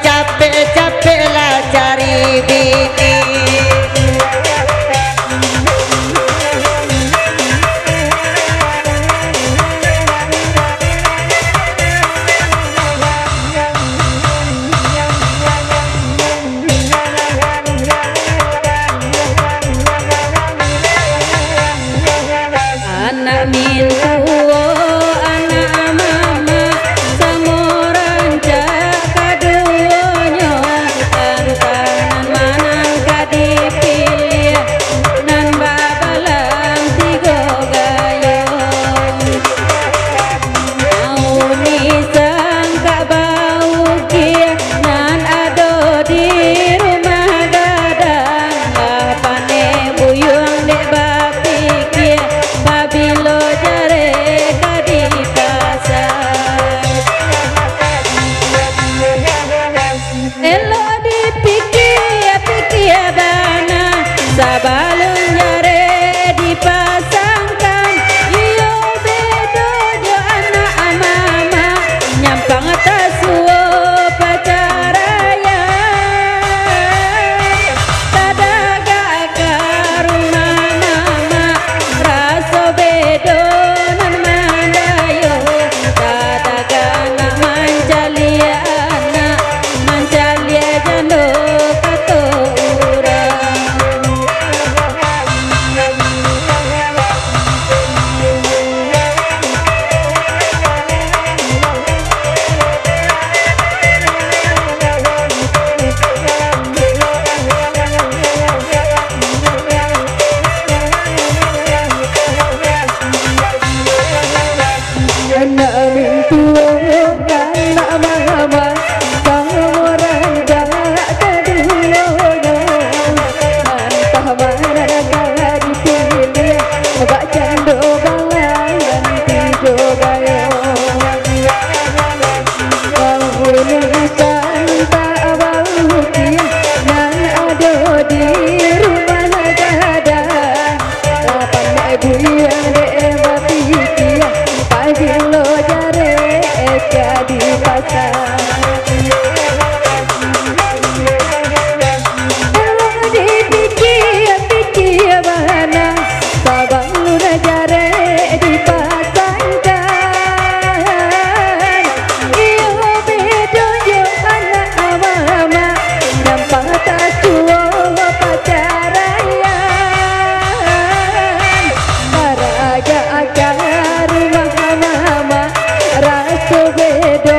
Capek-capek lah cari bini. Anak minta anak mama samuran kadunya angkanan manang kadipilih nan babalang tiga gayo mau nisang bau kia nan ado di rumah gadang lapane buyung dek bapi kia babilo jare kadi pasar elo dipikir bana sabalun jare dipasangkan iyo bedo jo anak mama nyampang atas pacaraya tadaga ke rumah mama raso bedo nan mandayo tadaga nak mancalia jando kato urang anak mintua anak mama samuran kadunya antah mana kala dipilih bak cando balang ganti jogayo pengurusan tak bau kia nan ada di rumah gadang lapan ibu yang dewa pikir pagi lo jare jadi pasar dipikir bana sabang lu jare dipasangkan iyo bedo jo anak mama nyampang tak tua pacarayan maraga akan rumah mama raso bedo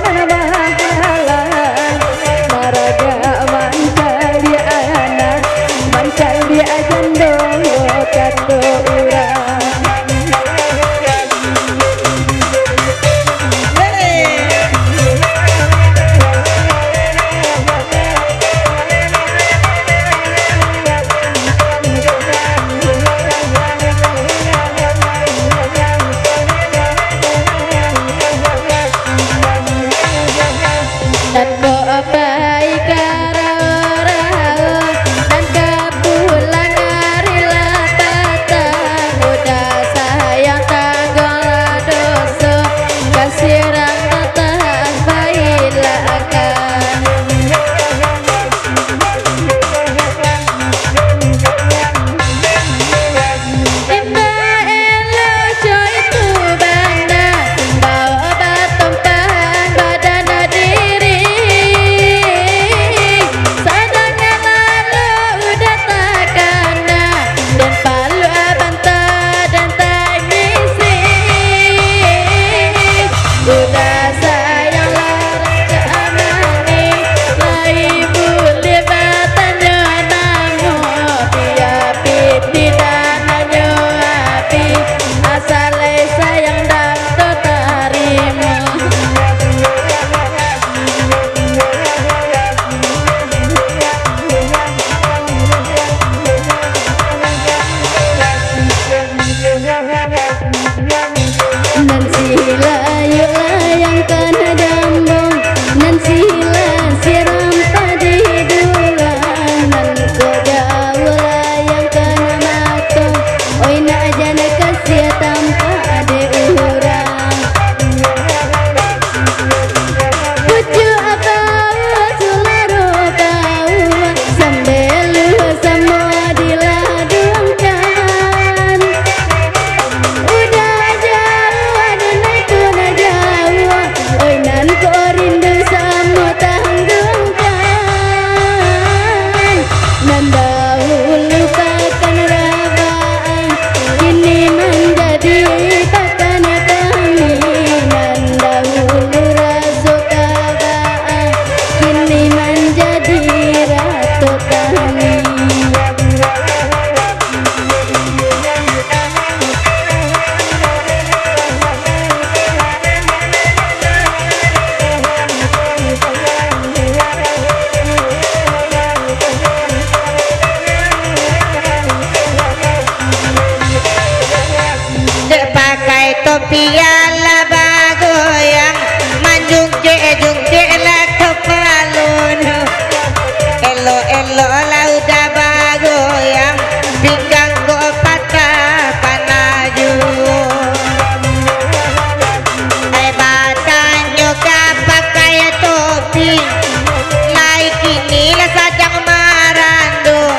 nan mahalan maraga mancalia anak mancalia jando kato urang dan bapai karau dan kapulang hari lapatan topi ala bagoyang manjungke lah kepalun elo lah udah bagoyang pinggang go patah panaju batanya pakai topi naik ini lah sajang marando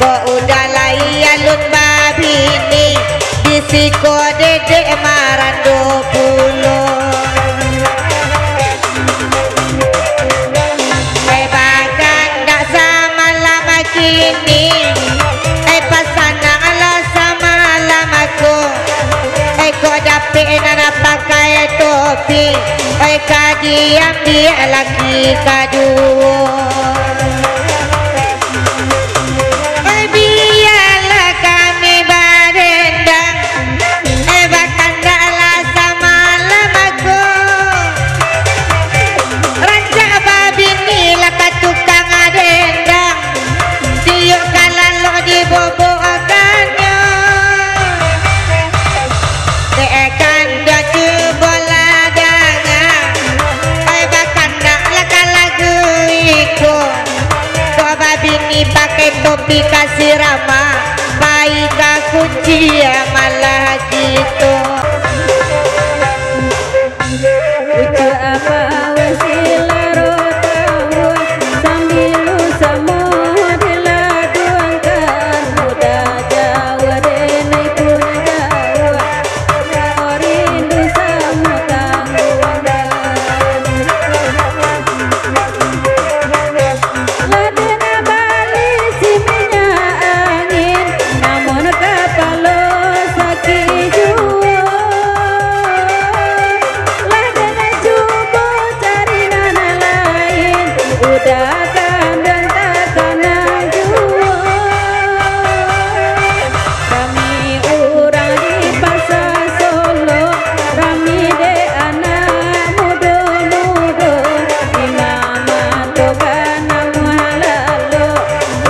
kok udah lai alun babi ini disiko dedek marando pulo bahkan tak sama lama kini pasanang ala sama lamaku kok dapet nana pakai topi kajian dia lagi kedua biarlah kami berendang bahkan taklah sama lamaku rancak babi ni lah tukang dendang siuk kalau lo dibobokannya tekan dia cuba ladangan bahkan taklah kalah guiku kau babi ni pakai topi kasih ramah baik kunci malah gitu Uca apa wasila rotawa sambil semua diladuangkan muda Jawa denai pun Jawa rindu sama tanggungan ladena bali si minyak angin namun kapalo sakit jua ladena cuba cari nana lain udah kandang takkan jua kami orang di pasar Solo kami de anak muda-muda di mama tokan lalu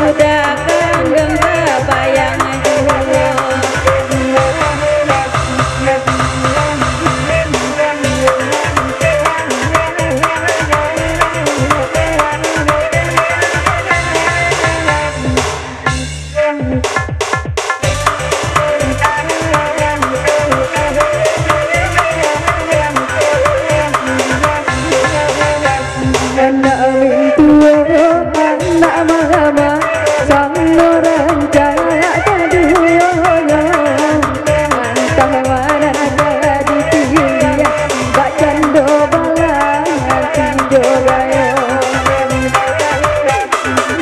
udah kandang kebayang jua anak tua anak mama sang orang jaya kedua antah mana jadi tinggi bak cando balang tinjo gayo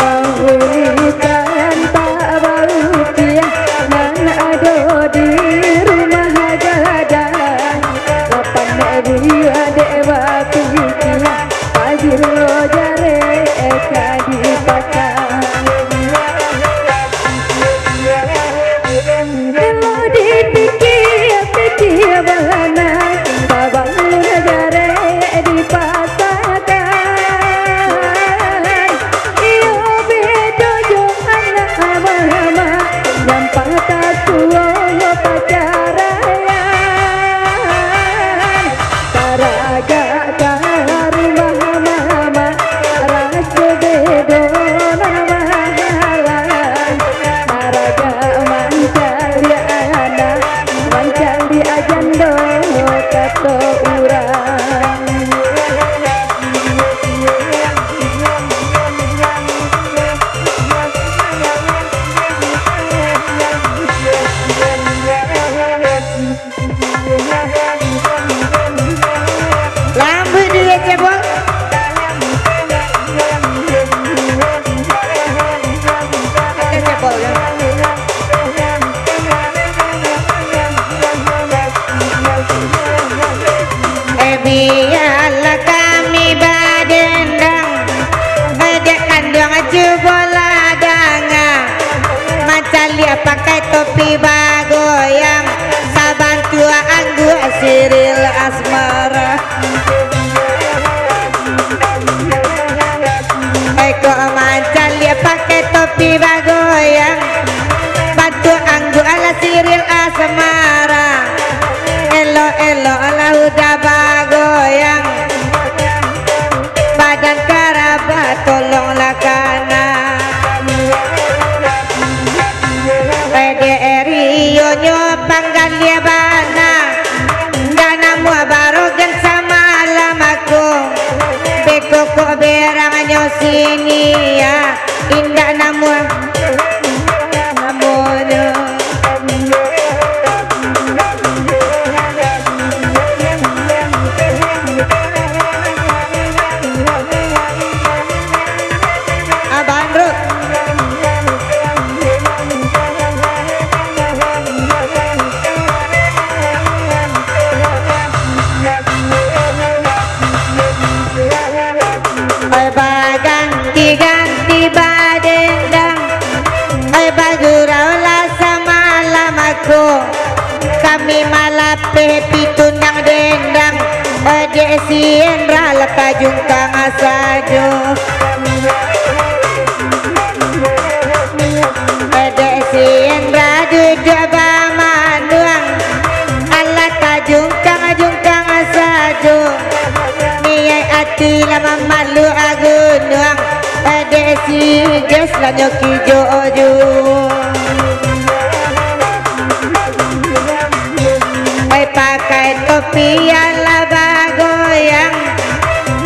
mawurikan tak barutia nan ada di rumah gadang 8.000 adek batu pagi lo jare eka di pasar kalau dipikir bahana babang lo jare di pasar iyo bedo jo anak mama nyampang tak tua pacaran taraga rumah mama rasa bedo nama halan taraga mancal dia anak mancal dia jando kata urang lambu dia cebol cebol biarlah kami badendang ada kandang cebol ladangan macam dia pakai topi bagoyang saban tua anggu siril asmara eko mancal dia pakai topi bagoyang batu anggu ala siril asmara bini ya indah namun ganti badendang baguraulah semalam aku kami malah pitunang dendang dek siendra lekajung kang asaju dek siendra duduk bamanduang ala kajung kang asaju niai ati lama malu agunuang desi ges la nyoki jojo pakai topi ala bagoyang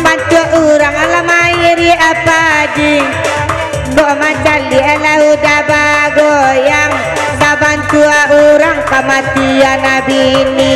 bantu orang ala mayri apa di do macali ala udah bagoyang sabantu orang kematian nabi ini